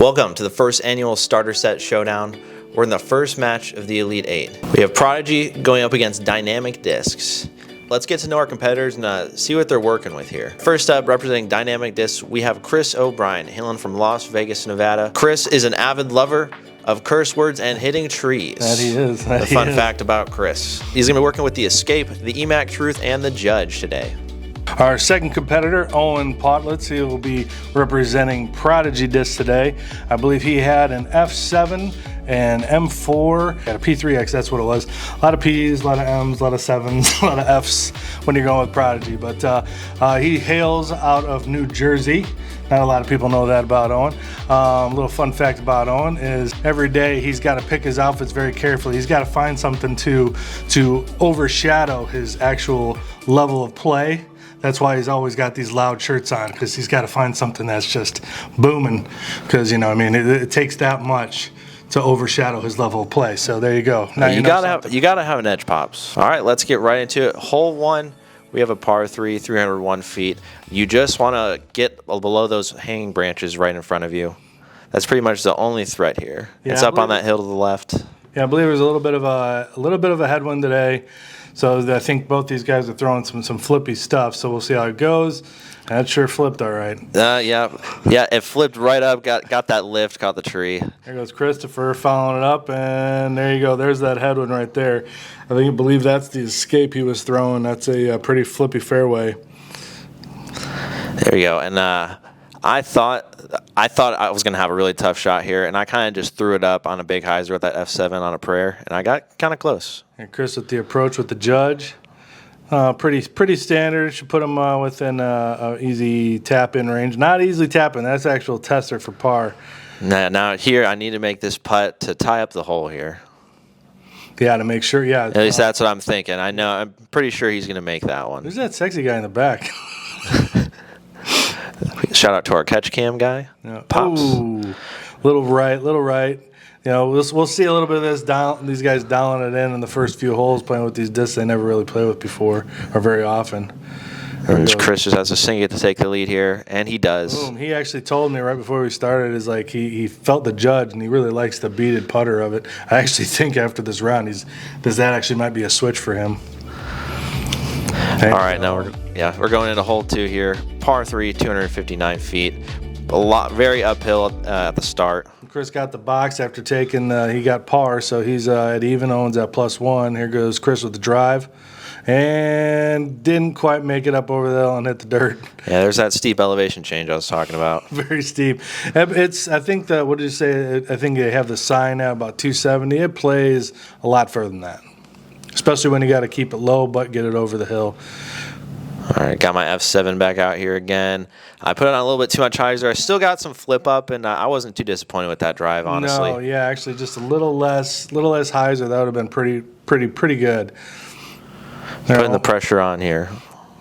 Welcome to the first annual starter set showdown. We're in the first match of the Elite 8. We have Prodigy going up against Dynamic Discs. Let's get to know our competitors and see what they're working with here. First up, representing Dynamic Discs, we have Chris O'Brien, hailing from Las Vegas, Nevada. Chris is an avid lover of curse words and hitting trees. That he is. A fun fact about Chris. He's going to be working with the Escape, the EMAC Truth, and the Judge today. Our second competitor, Owen Potlitz, he will be representing Prodigy Discs today. I believe he had an F7 and M4, had a P3X, that's what it was. A lot of P's, a lot of M's, a lot of 7s, a lot of F's when you're going with Prodigy. But he hails out of New Jersey. Not a lot of people know that about Owen. A little fun fact about Owen is every day he's got to pick his outfits very carefully. He's got to find something to overshadow his actual level of play. That's why he's always got these loud shirts on, because he's got to find something that's just booming. Because, you know, I mean, it takes that much to overshadow his level of play. So there you go. Now you gotta have an edge pops. All right, let's get right into it. Hole 1, we have a par 3, 301 feet. You just want to get below those hanging branches right in front of you. That's pretty much the only threat here. Yeah, it's up on that hill to the left. Yeah, I believe there's a little bit of a headwind today. So I think both these guys are throwing some flippy stuff. So we'll see how it goes. That sure flipped all right. Yeah, it flipped right up, got that lift, caught the tree. There goes Christopher following it up, and there you go. There's that headwind right there. I believe that's the Escape he was throwing. That's a pretty flippy fairway. There you go. And I thought I was going to have a really tough shot here, and I kind of just threw it up on a big hyzer with that F7 on a prayer, and I got kind of close. And Chris with the approach with the Judge. Pretty standard. Should put him within a easy tap-in range. Not easily tap-in. That's actual tester for par. Now here, I need to make this putt to tie up the hole here. Yeah, to make sure, yeah. At least that's what I'm thinking. I'm pretty sure he's going to make that one. There's that sexy guy in the back. Shout out to our catch cam guy. Yeah. Pops. Ooh, little right. You know, we'll see a little bit of this these guys dialing it in the first few holes, playing with these discs they never really played with before or very often. Chris just has to sing it to take the lead here, and he does. Boom. He actually told me right before we started, is like he felt the Judge, and he really likes the beaded putter of it. I actually think after this round, that actually might be a switch for him. All right, now we're going into hole 2 here. Par 3, 259 feet. Very uphill at the start. Chris got the box after taking, he got par, so he's at even. Owen's at +1. Here goes Chris with the drive. And didn't quite make it up over the hill and hit the dirt. Yeah, there's that steep elevation change I was talking about. Very steep. I think what did you say? I think they have the sign now about 270. It plays a lot further than that, especially when you got to keep it low but get it over the hill. All right, got my F7 back out here again. I put it on a little bit too much hyzer. I still got some flip up, and I wasn't too disappointed with that drive, honestly. No, yeah, actually just a little less hyzer. That would have been pretty good. Putting the pressure on here.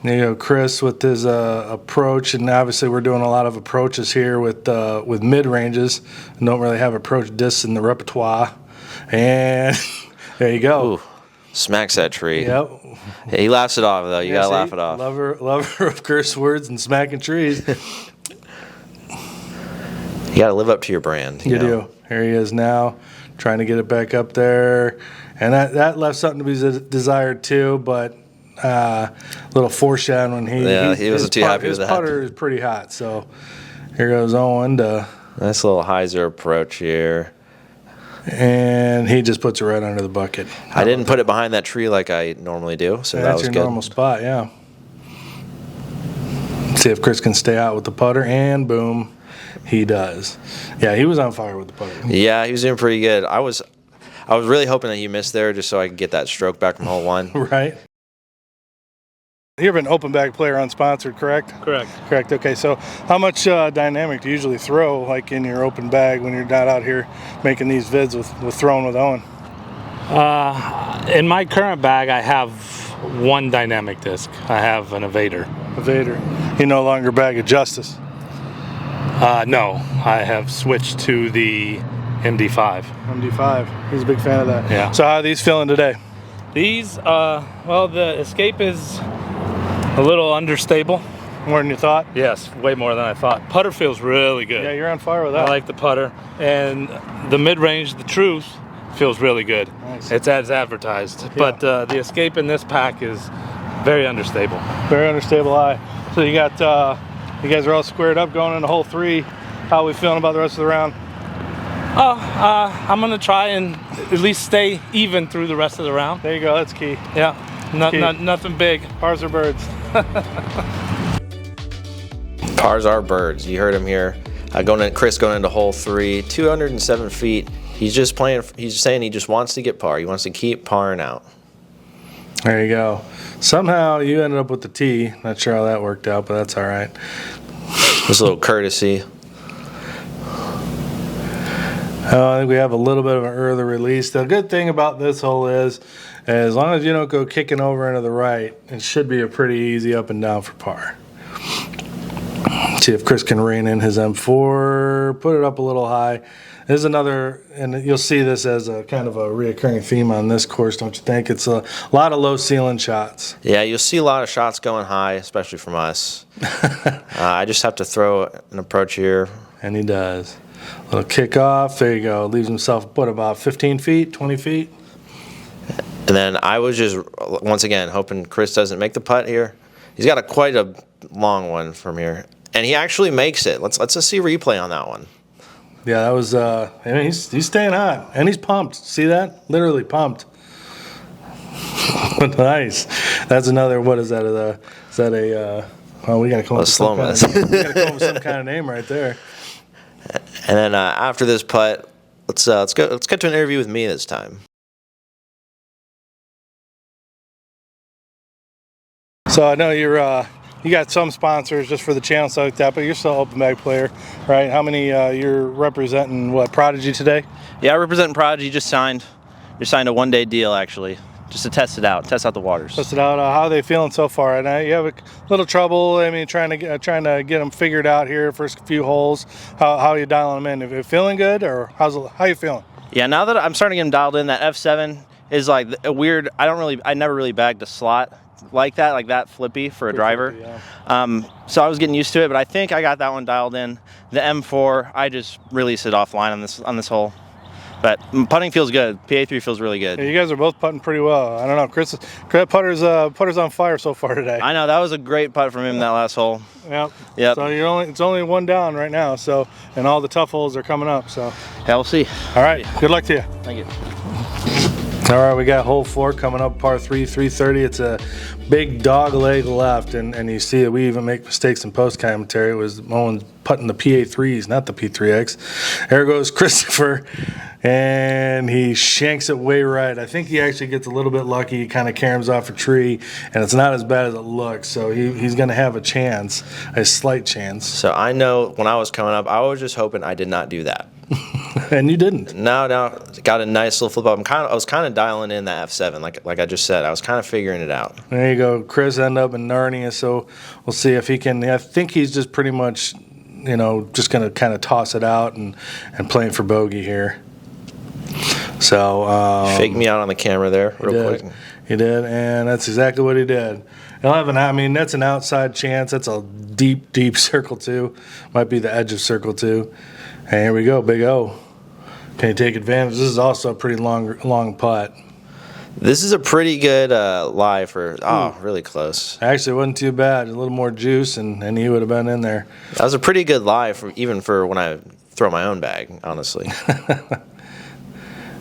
You know, Chris with his approach, and obviously we're doing a lot of approaches here with mid ranges. Don't really have approach discs in the repertoire, and there you go. Ooh, smacks that tree. Yep. He laughs it off, though. You gotta laugh it off. Lover of curse words and smacking trees. You gotta live up to your brand. You do. Here he is now, trying to get it back up there, and that left something to be desired too. But a little foreshadowing. He wasn't too happy with that. His putter is pretty hot. So here goes Owen to nice little hyzer approach here. And he just puts it right under the bucket. I didn't put it behind that tree like I normally do, so that was good. That's your normal spot, yeah. Let's see if Chris can stay out with the putter, and boom, he does. Yeah, he was on fire with the putter. Yeah, he was doing pretty good. I was really hoping that he missed there just so I could get that stroke back from hole 1. Right. You're an open bag player unsponsored, correct? Correct. Okay, so how much dynamic do you usually throw, like in your open bag, when you're not out here making these vids with Throwin With Owen? In my current bag, I have one dynamic disc. I have an Evader. You no longer bag of Justice? No, I have switched to the MD5. He's a big fan of that. Yeah. So how are these feeling today? These, well, the Escape is a little understable. More than you thought? Yes, way more than I thought. Putter feels really good. Yeah, you're on fire with that. I like the putter. And the mid-range, the truth, feels really good. Nice. It's as advertised. Yeah. But the escape in this pack is very understable. Very understable eye. So you got, you guys are all squared up going into hole 3. How are we feeling about the rest of the round? I'm going to try and at least stay even through the rest of the round. There you go, that's key. Yeah, nothing big. Pars are birds. Pars are birds. You heard him here. Chris going into hole 3, 207 feet. He's just playing. He's saying he just wants to get par. He wants to keep parring out. There you go. Somehow you ended up with the tee. Not sure how that worked out, but that's all right. Just a little courtesy. I think we have a little bit of an early release. The good thing about this hole is, as long as you don't go kicking over into the right, it should be a pretty easy up and down for par. See if Chris can rein in his M4, put it up a little high. There's another, and you'll see this as a kind of a reoccurring theme on this course, don't you think? It's a lot of low ceiling shots. Yeah, you'll see a lot of shots going high, especially from us. I just have to throw an approach here. And he does. A little kick off. There you go. Leaves himself, what, about 15 feet, 20 feet? And then I was just, once again, hoping Chris doesn't make the putt here. He's got quite a long one from here. And he actually makes it. Let's just see a replay on that one. Yeah, that was, I mean, he's staying hot. And he's pumped. See that? Literally pumped. Nice. That's another, what is that? Is that a, well, we got to come up with some kind of, we got to come up with some kind of name right there. And then after this putt, let's get to an interview with me this time. So I know you got some sponsors just for the channel, stuff like that, but you're still an open bag player, right? How many you're representing? What, Prodigy today? Yeah, I represent Prodigy. Just signed a 1-day deal actually, just to test out the waters. Test it out. How are they feeling so far? And you have a little trouble. I mean, trying to get them figured out here. First few holes. How are you dialing them in? Are you feeling good, or how you feeling? Yeah, now that I'm starting to get them dialed in, that F7 is like a weird. I never really bagged a slot like that flippy for a driver. Flippy, yeah. So I was getting used to it, but I think I got that one dialed in. The M4, I just released it offline on this hole. But putting feels good. PA3 feels really good. Yeah, you guys are both putting pretty well. I don't know, Chris putter's on fire so far today. I know, that was a great putt from him that last hole. Yep. So it's only one down right now. So, and all the tough holes are coming up. So yeah, we'll see. All right. Good luck to you. Thank you. All right, we got hole 4 coming up, par 3, 330. It's a big dog leg left, and you see it. We even make mistakes in post commentary. It was Owen putting the PA3s, not the P3X. There goes Christopher, and he shanks it way right. I think he actually gets a little bit lucky. He kind of caroms off a tree, and it's not as bad as it looks. So he's going to have a chance, a slight chance. So I know when I was coming up, I was just hoping I did not do that. And you didn't. No, got a nice little flip up. I was kind of dialing in that F7, like I just said. I was kind of figuring it out. There you go. Chris ended up in Narnia, so we'll see if he can. I think he's just pretty much, just going to kind of toss it out and playing for bogey here. So fake me out on the camera there, real quick. He did, and that's exactly what he did. That's an outside chance. That's a deep, deep circle two. Might be the edge of circle two. And here we go, big O. Can you take advantage? This is also a pretty long putt. This is a pretty good lie for, really close. Actually, it wasn't too bad. A little more juice, and he would have been in there. That was a pretty good lie, even for when I throw my own bag, honestly.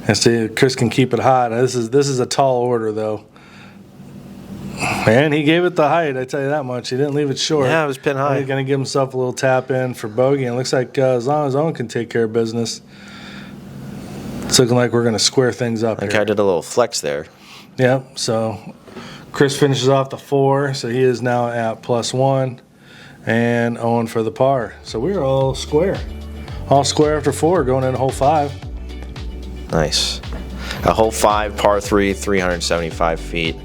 And see, Chris can keep it hot. This is a tall order, though. And he gave it the height, I tell you that much. He didn't leave it short. Yeah, it was pin high. He's going to give himself a little tap in for bogey. And it looks like as long as Owen can take care of business, it's looking like we're going to square things up here. I did a little flex there. Yep, so Chris finishes off the 4, so he is now at +1. And Owen for the par. So we're all square. All square after 4, going into hole 5. Nice. A hole 5, par 3, 375 feet.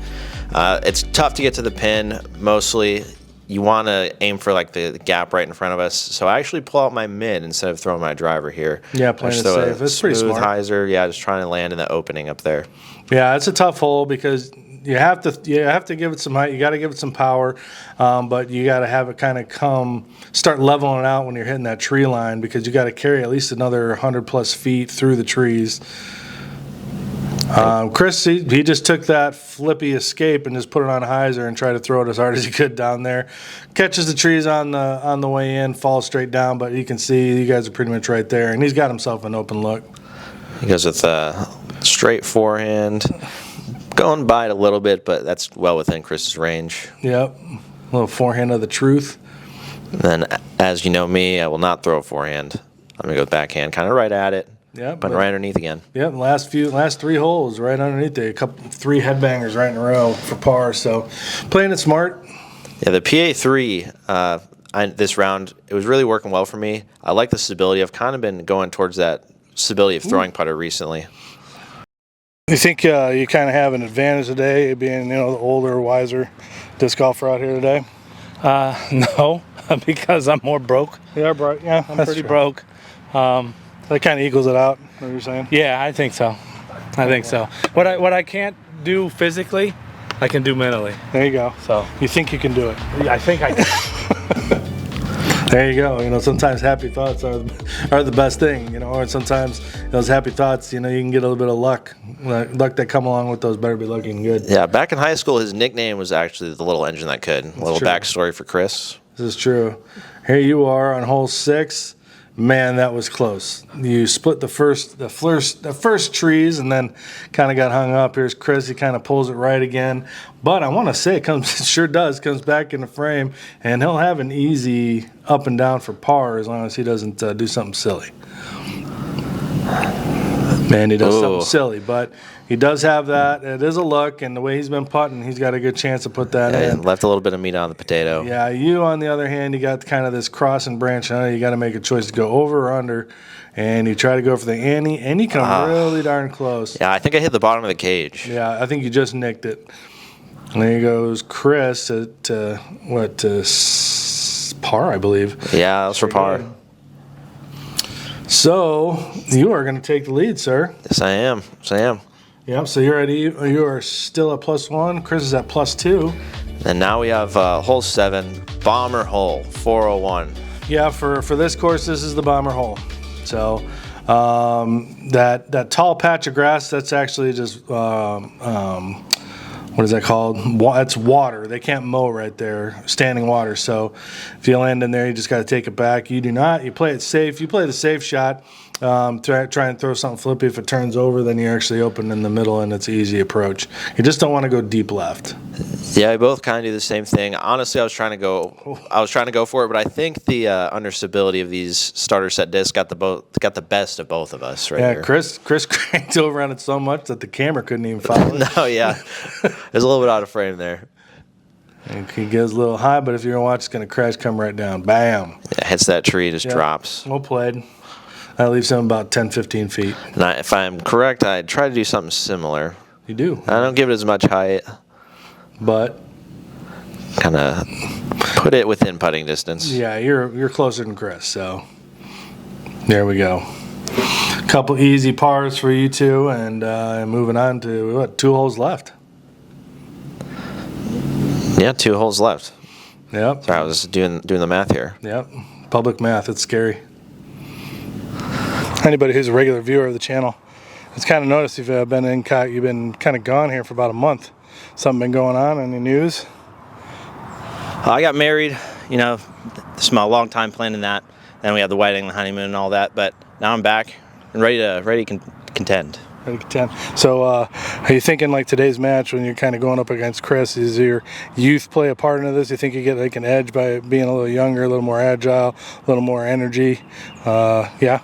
It's tough to get to the pin. Mostly, you want to aim for like the gap right in front of us. So I actually pull out my mid instead of throwing my driver here. Yeah, playing it safe. It's pretty smart. Hyzer, yeah, just trying to land in the opening up there. Yeah, it's a tough hole because you have to give it some height. You got to give it some power, but you got to have it kind of start leveling it out when you're hitting that tree line, because you got to carry at least another 100 plus feet through the trees. Chris, he just took that flippy escape and just put it on hyzer and tried to throw it as hard as he could down there. Catches the trees on the way in, falls straight down, but you can see you guys are pretty much right there, and he's got himself an open look. He goes with a straight forehand, going by it a little bit, but that's well within Chris's range. Yep, a little forehand of the truth. And then, as you know me, I will not throw a forehand. I'm going to go backhand, kind of right at it. Yeah, but right underneath again. Yep, last 3 holes right underneath there. 3 headbangers right in a row for par. So playing it smart. Yeah, the PA3 this round, it was really working well for me. I like the stability. I've kind of been going towards that stability of throwing putter recently. You think you kind of have an advantage today, being the older, wiser disc golfer out here today? No, because I'm more broke. Yeah, bro. Yeah, I'm pretty broke. That kind of equals it out, what you're saying? Yeah, I think so. What I can't do physically, I can do mentally. There you go. So you think you can do it? I think I can. There you go. Sometimes happy thoughts are the best thing. Or sometimes those happy thoughts, you can get a little bit of luck. Luck that come along with those better be looking good. Yeah, back in high school, his nickname was actually the little engine that could. A little backstory for Chris. This is true. Here you are on hole 6. Man, that was close. You split the first trees and then kind of got hung up. Here's Chris. He kind of pulls it right again. But I want to say it sure comes back in the frame, and he'll have an easy up and down for par as long as he doesn't do something silly. Man, he does something silly, but he does have that. It is a look, and the way he's been putting, he's got a good chance to put that in. Left a little bit of meat on the potato. Yeah, you, on the other hand, you got kind of this cross and branch. You got to make a choice to go over or under, and you try to go for the ante, and you come really darn close. Yeah, I think I hit the bottom of the cage. Yeah, I think you just nicked it. And there goes Chris to par, I believe. Yeah, that was for par. So you are going to take the lead, sir. Yes, I am. Yep, so you are still at +1. Chris is at +2. And now we have hole 7, bomber hole, 401. Yeah, for this course, this is the bomber hole. So that tall patch of grass, that's actually just what is that called? It's water. They can't mow right there, standing water. So if you land in there, you just got to take it back. You do not. You play it safe. You play the safe shot. Try and throw something flippy. If it turns over, then you're actually open in the middle, and it's an easy approach. You just don't want to go deep left. Yeah, we both kind of do the same thing. Honestly, I was trying to go for it, but I think the understability of these starter set discs got the best of both of us right here. Chris cranked over on it so much that the camera couldn't even follow it. No, yeah. There's a little bit out of frame there. And he goes a little high, but if you're going to watch, it's going to crash, come right down. Bam. Yeah, hits that tree, just drops. Well played. That leaves him about 10, 15 feet. And if I'm correct, I try to do something similar. You do. I don't give it as much height. But kind of put it within putting distance. Yeah, you're closer than Chris, so there we go. Couple easy pars for you two, and moving on to 2 holes left. Yeah, 2 holes left. Yep. Sorry, I was doing the math here. Yep. Public math, it's scary. Anybody who's a regular viewer of the channel has kind of noticed you've been kind of gone here for about a month. Something been going on in the news? I got married, this is my long time planning that. Then we had the wedding, the honeymoon, and all that. But now I'm back and ready to contend. Ready to contend. So, are you thinking like today's match when you're kind of going up against Chris? Is your youth play a part in this? You think you get like an edge by being a little younger, a little more agile, a little more energy? Yeah.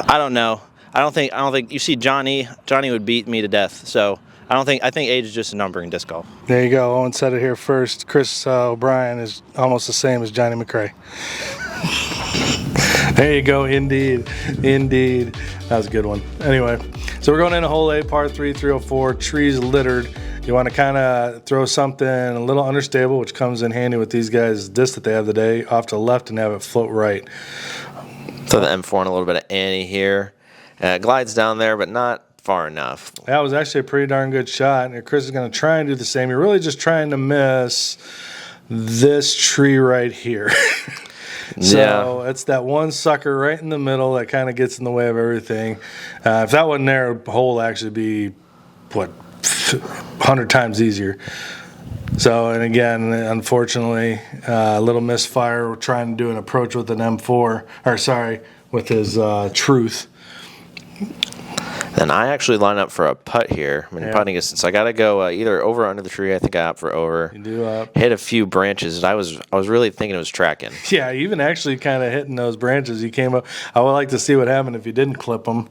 I don't know. I don't think you see Johnny would beat me to death. So I think age is just a number in disc golf. There you go. Owen said it here first. Chris O'Brien is almost the same as Johnny McRae. There you go. Indeed. That was a good one. Anyway, so we're going into hole 8, par 3, 304, trees littered. You want to kind of throw something a little understable, which comes in handy with these guys' disc that they have today, off to the left and have it float right. Throw the M4 and a little bit of ante here. Glides down there, but not far enough. That was actually a pretty darn good shot. And Chris is going to try and do the same. You're really just trying to miss this tree right here. So it's that one sucker right in the middle that kind of gets in the way of everything. If that wasn't there, the hole would actually be, what, 100 times easier. So, and again, unfortunately, a little misfire. We're trying to do an approach with an M4, or sorry, with his Truth. Then I actually line up for a putt here. I mean, putting distance. I got to go either over or under the tree. I think I opt for over. You do up. Hit a few branches. I was really thinking it was tracking. Yeah, even actually kind of hitting those branches. He came up. I would like to see what happened if you didn't clip them.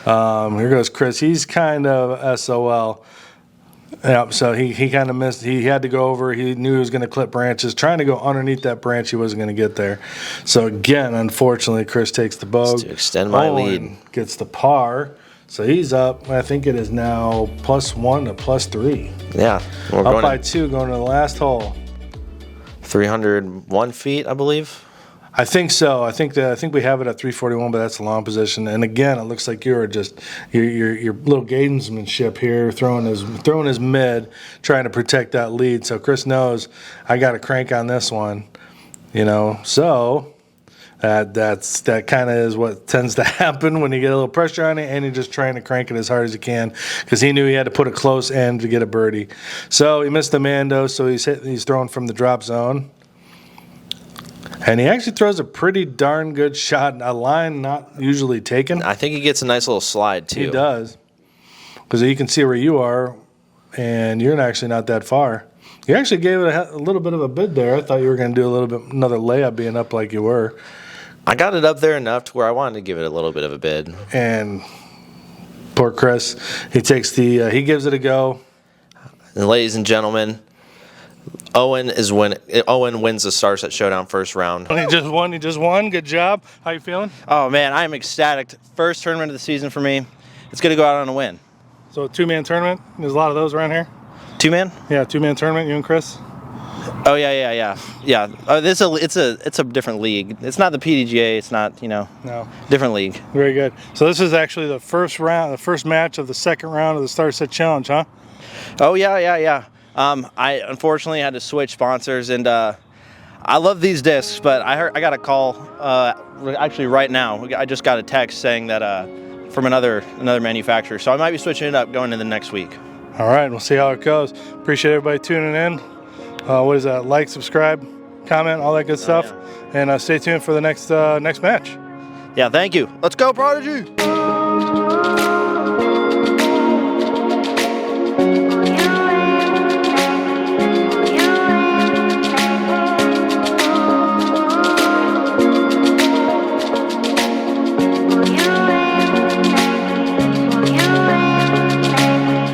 Here goes Chris. He's kind of SOL. Yep, so he kind of missed. He had to go over. He knew he was going to clip branches. Trying to go underneath that branch, he wasn't going to get there. So again, unfortunately, Chris takes the bogey. To extend my Owen lead. Gets the par. So he's up. I think it is now +1 to +3. Yeah. We're Up by 2 going to the last hole. 301 feet, I believe. I think so. I think we have it at 341, but that's a long position. And again, it looks like you're just your little gamesmanship here, throwing his mid, trying to protect that lead. So Chris knows I got to crank on this one, So that kind of is what tends to happen when you get a little pressure on it, and you're just trying to crank it as hard as you can because he knew he had to put a close end to get a birdie. So he missed the Mando, so he's throwing from the drop zone. And he actually throws a pretty darn good shot, a line not usually taken. I think he gets a nice little slide, too. He does. Because you can see where you are, and you're actually not that far. You actually gave it a little bit of a bid there. I thought you were going to do a little bit another layup being up like you were. I got it up there enough to where I wanted to give it a little bit of a bid. And poor Chris, he gives it a go. And ladies and gentlemen, Owen wins the Star Set Showdown first round. He just won. Good job. How you feeling? Oh man, I am ecstatic. First tournament of the season for me. It's gonna go out on a win. So a 2-man tournament. There's a lot of those around here. 2-man? Yeah, 2-man tournament. You and Chris. Oh yeah. Oh, it's a different league. It's not the PDGA. It's not No. different league. Very good. So this is actually the first match of the second round of the Star Set Challenge, huh? Oh yeah. I unfortunately had to switch sponsors, and I love these discs, but I got a call actually right now. I just got a text saying that from another manufacturer, so I might be switching it up going into the next week. All right, we'll see how it goes. Appreciate everybody tuning in. What is that? Like, subscribe, comment, all that good stuff, and stay tuned for the next match. Yeah, thank you. Let's go, Prodigy!